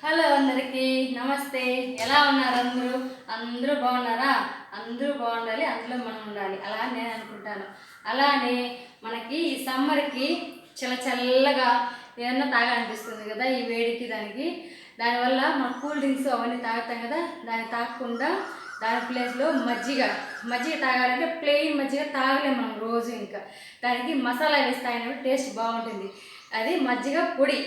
Hello అందరికీ నమస్తే. ఎలా ఉన్నారు అందరూ? అందరూ బాగున్నారా? అందరూ బాగుండాలి, అందులో మనం ఉండాలి అలా నేను అనుకుంటాను. అలానే మనకి ఈ సమ్మర్కి చల్లగా ఏదన్నా తాగాలనిపిస్తుంది కదా, ఈ వేడికి దానివల్ల మనం కూల్ డ్రింక్స్ అవన్నీ తాగుతాం కదా, దాన్ని తాగకుండా దాని ప్లేస్లో మజ్జిగ తాగాలంటే ప్లెయిన్ మజ్జిగ తాగలేము మనం రోజు. ఇంకా దానికి మసాలా వేసి తాగినప్పుడు టేస్ట్ బాగుంటుంది. అది మజ్జిగ పొడి.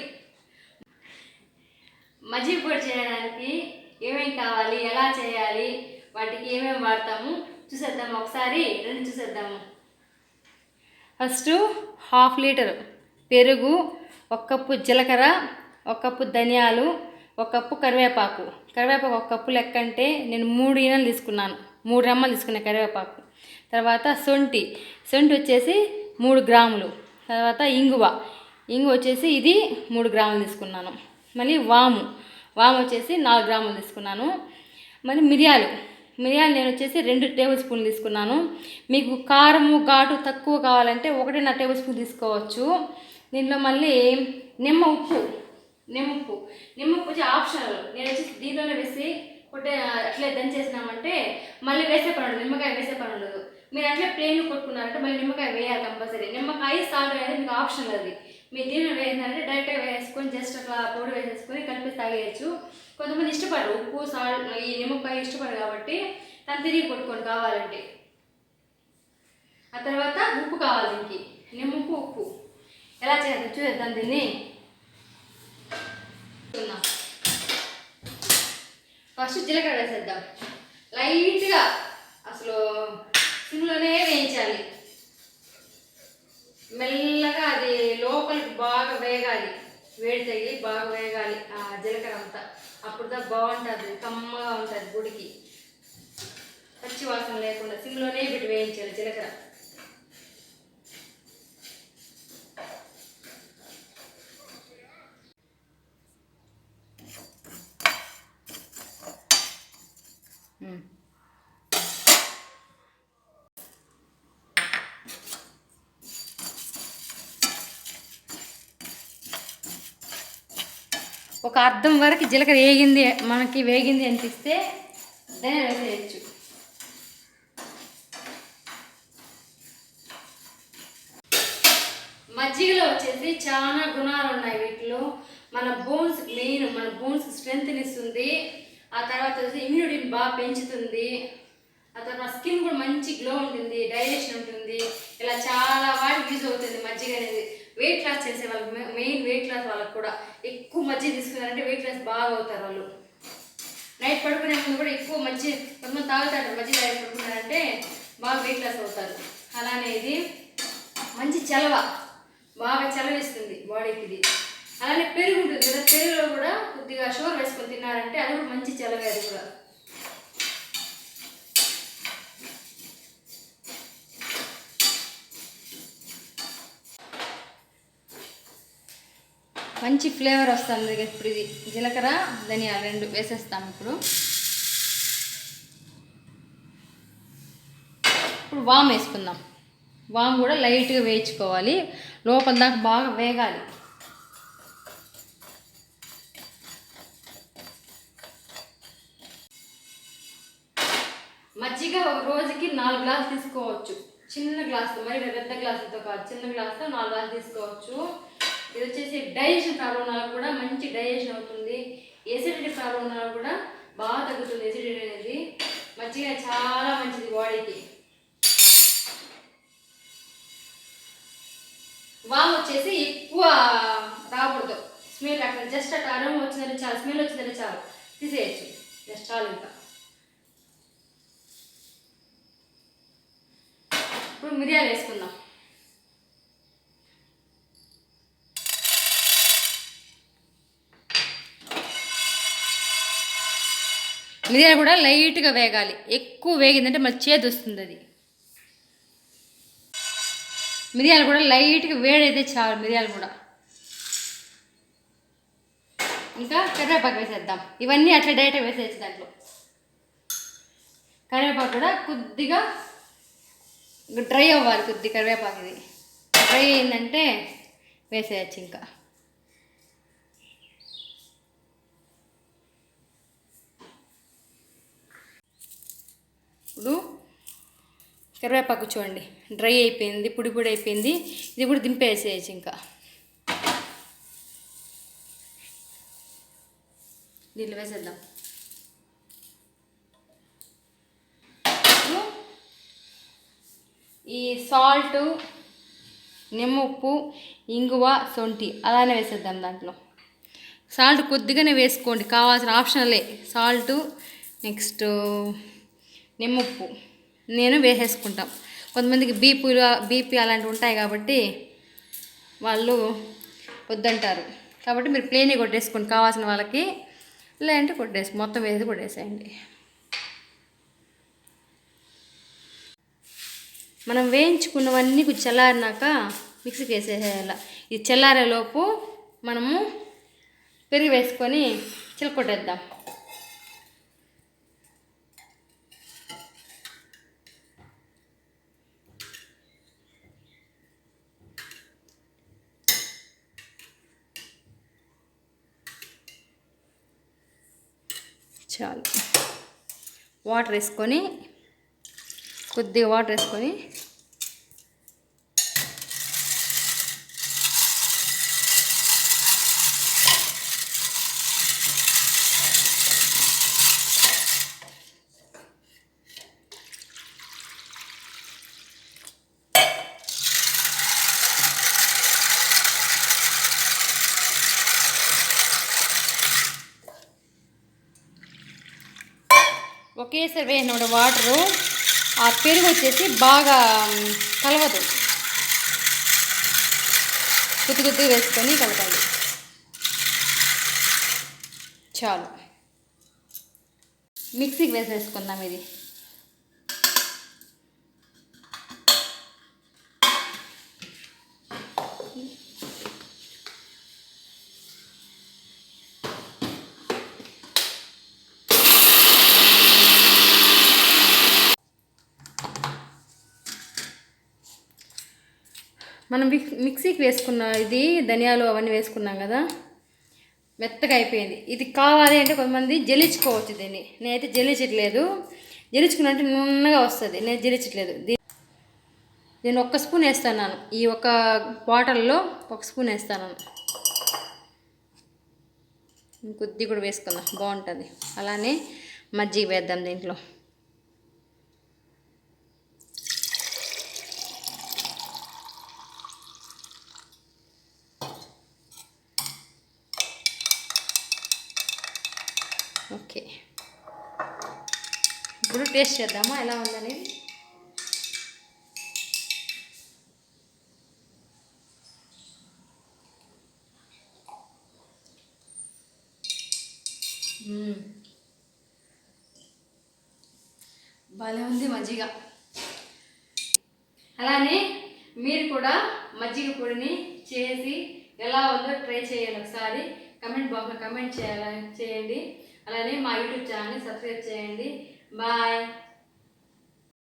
మజ్జిగ పొడి చేయడానికి ఏమేమి కావాలి, ఎలా చేయాలి, వాటికి ఏమేమి వాడతాము చూసేద్దాము. ఒకసారి చూసేద్దాము. ఫస్ట్ 1/2 లీటర్ పెరుగు, 1 కప్పు జీలకర్ర, 1 కప్పు ధనియాలు, 1 కప్పు కరివేపాకు. 1 కప్పు లెక్క అంటే నేను 3 ఈనెలు తీసుకున్నాను, 3 రెమ్మలు తీసుకున్నాను కరివేపాకు. తర్వాత శొంఠి వచ్చేసి 3 గ్రాములు. తర్వాత ఇంగువ వచ్చేసి ఇది 3 గ్రాములు తీసుకున్నాను. మళ్ళీ వాము వచ్చేసి 4 గ్రాములు తీసుకున్నాను. మళ్ళీ మిరియాలు నేను వచ్చేసి 2 టేబుల్ స్పూన్లు తీసుకున్నాను. మీకు కారము ఘాటు తక్కువ కావాలంటే 1.5 టేబుల్ స్పూన్ తీసుకోవచ్చు. దీంట్లో మళ్ళీ నిమ్మ ఉప్పు వచ్చి ఆప్షనల్. నేను వచ్చేసి దీంట్లోనే వేసి అట్లే దంచేసినామంటే మళ్ళీ వేసే పని ఉండదు, నిమ్మకాయ వేసే పని ఉండదు. మీరు అట్లే ప్లెయిన్ కొట్టుకున్నారంటే మళ్ళీ నిమ్మకాయ వేయాలి కంపల్సరీ. నిమ్మకాయ సాల్ట్ అనేది మీకు ఆప్షనల్. అది మీరు దీనిలో వేయాలంటే డైరెక్ట్గా వేసుకొని జస్ట్ అట్లా పౌడర్ వేసేసుకొని కలిపి తాగేయచ్చు. కొంతమంది ఇష్టపడరు ఉప్పు సాల్ట్, ఈ నిమ్మకాయ ఇష్టపడరు కాబట్టి దాన్ని తిరిగి కొట్టుకొని కావాలంటే. ఆ తర్వాత ఉప్పు కావాలి దీనికి, నిమ్మకు ఉప్పు. ఎలా చేద్దాం చూద్దాం. దీన్ని ఫస్ట్ జీలకర్ర వేసేద్దాం లైట్గా, అసలు సిమ్లోనే వేయించాలి. మెల్లగా అది లోపలికి బాగా వేగాలి, వేడి తగిలి బాగా వేగాలి ఆ జీలకర్ర అంతా. అప్పుడు బాగుంటుంది, కమ్మగా ఉంటుంది గుడికి, పచ్చి వాసన లేకుండా సిమ్లోనే పెట్టి వేయించాలి జీలకర్ర. ఒక అర్ధం వరకు జీలకర్ర వేగింది అనిపిస్తే దాన్ని వేసేయచ్చు. మజ్జిగలో వచ్చేసి చాలా గుణాలు ఉన్నాయి. వీటిలో మన బోన్స్ స్ట్రెంగ్త్ని ఇస్తుంది. ఆ తర్వాత వచ్చి ఇమ్యూనిటీని బాగా పెంచుతుంది. ఆ తర్వాత స్కిన్ కూడా మంచి గ్లో ఉంటుంది, డైజెషన్ ఉంటుంది. ఇలా చాలా వాటికి యూజ్ అవుతుంది మజ్జిగ అనేది. వెయిట్ లాస్ చేసే వాళ్ళకి, మెయిన్ వెయిట్ లాస్ వాళ్ళకి కూడా ఎక్కువ మజ్జిగ తీసుకున్నారంటే వెయిట్ లాస్ బాగా అవుతారు వాళ్ళు. నైట్ పడుకునే ముందు కూడా ఎక్కువ కొంతమంది తాగుతారు మజ్జిగ తాగి పడుకున్నారంటే బాగా వెయిట్ లాస్ అవుతారు. అలానే ఇది మంచి బాగా చలవిస్తుంది బాడీకి ఇది. అలానే పెరుగు ఉంటుంది కదా, పెరుగులో కూడా కొద్దిగా షుగర్ వేసుకొని తిన్నారంటే అది కూడా మంచి చలవే. అది కూడా మంచి ఫ్లేవర్ వస్తుంది. ఇప్పుడు ఇది జీలకర్ర ధనియాలు 2 వేసేస్తాము. ఇప్పుడు వాము వేసుకుందాం. వాము కూడా లైట్గా వేయించుకోవాలి, లోపల దాకా బాగా వేగాలి. మజ్జిగ ఒక రోజుకి 4 గ్లాసులు తీసుకోవచ్చు. చిన్న గ్లాసు, మరి పెద్ద గ్లాసులతో కాదు, చిన్న గ్లాసుతో 4 గ్లాసులు తీసుకోవచ్చు. ఇది వచ్చేసి డైజెషన్ ప్రాబ్లం ఉన్న వాళ్ళకి కూడా మంచి డైజెషన్ అవుతుంది. ఎసిడిటీ ప్రాబ్లం ఉన్న వాళ్ళకి కూడా బాగా తగ్గుతుంది ఎసిడిటీ అనేది. మజ్జిగ చాలా మంచిది బాడీకి. వాము వచ్చేసి ఎక్కువ రాకూడదు, స్మెల్ అట్లా జస్ట్ అట్లా అరోమా వచ్చిందంటే చాలు, స్మెల్ వచ్చిందంటే చాలు, తీసేయచ్చు జస్ట్ చాలు. ఇంకా ఇప్పుడు మిరియాలు వేసుకుందాం. మిరియాలు కూడా లైట్గా వేగాలి, ఎక్కువ వేగిందంటే మళ్ళీ చేదు వస్తుంది అది. మిరియాలు కూడా లైట్గా వేడైతే చాలు మిరియాలు కూడా. ఇంకా కరివేపాకు వేసేద్దాం. ఇవన్నీ అట్లా డైరెక్ట్గా వేసేయచ్చు దాంట్లో. కరివేపాకు కూడా కొద్దిగా డ్రై అవ్వాలి, కొద్దిగా కరివేపాకు ఇది డ్రై అయిందంటే వేసేయచ్చు. ఇంకా ఇప్పుడు కరివేపాకు చూడండి డ్రై అయిపోయింది, పొడి పొడి అయిపోయింది. ఇది కూడా దింపేసేయచ్చు. ఇంకా దీంట్లో వేసేద్దాం. ఈ సాల్ట్, నిమ్మ ఉప్పు, ఇంగువ, సొంటి అలానే వేసేద్దాం. దాంట్లో సాల్ట్ కొద్దిగానే వేసుకోండి, కావాల్సిన ఆప్షనలే. సాల్ట్, నెక్స్ట్ నిమ్మ ఉప్పు నేను వేసేసుకుంటాం. కొంతమందికి బీపీ అలాంటివి ఉంటాయి కాబట్టి వాళ్ళు వద్దంటారు. కాబట్టి మీరు ప్లేనే కొట్టేసుకోండి కావాల్సిన వాళ్ళకి, లేదంటే మొత్తం వేసి కొట్టేసేయండి. మనం వేయించుకున్నవన్నీ కొంచెం చల్లారినాక మిక్సీకి వేసేసేయాలి. ఇది చల్లారేలోపు మనము పెరుగు వేసుకొని చిలకొట్టేద్దాం. చాలు. వాటర్ వేసుకొని, కొద్దిగా వాటర్ వేసుకొని ఒకేసారి వేసినప్పుడు వాటరు ఆ పెరుగు వచ్చేసి బాగా కలవదు. కొద్ది వేసుకొని కలపాలి. చాలు. మిక్సీకి వేసేసుకుందాం. ఇది మనం మిక్సీకి వేసుకున్న ఇది ధనియాలు అవన్నీ వేసుకున్నాం కదా, మెత్తగా అయిపోయింది. ఇది కావాలి అంటే కొంతమంది జల్లించుకోవచ్చు. దీన్ని నేనైతే జల్లించట్లేదు. జల్లించుకున్నట్టు నున్నగా వస్తుంది. నేను జల్లించట్లేదు. నేను 1 స్పూన్ వేస్తాను. ఈ ఒక బాటిల్లో 1 స్పూన్ వేస్తాను. కొద్ది కూడా వేసుకుందాం, బాగుంటుంది. అలానే మజ్జిగ వేద్దాం దీంట్లో. ఓకే, ఇప్పుడు టేస్ట్ చేద్దామా ఎలా ఉందనేది. భలే ఉంది మజ్జిగ. అలానే మీరు కూడా మజ్జిగ పొడిని చేసి ఎలా ఉందో ట్రై చేయాలి. ఒకసారి కమెంట్ బాక్స్లో కమెంట్ చేయండి. అలానే మా యూట్యూబ్ ఛానల్ని సబ్స్క్రైబ్ చేయండి. బాయ్.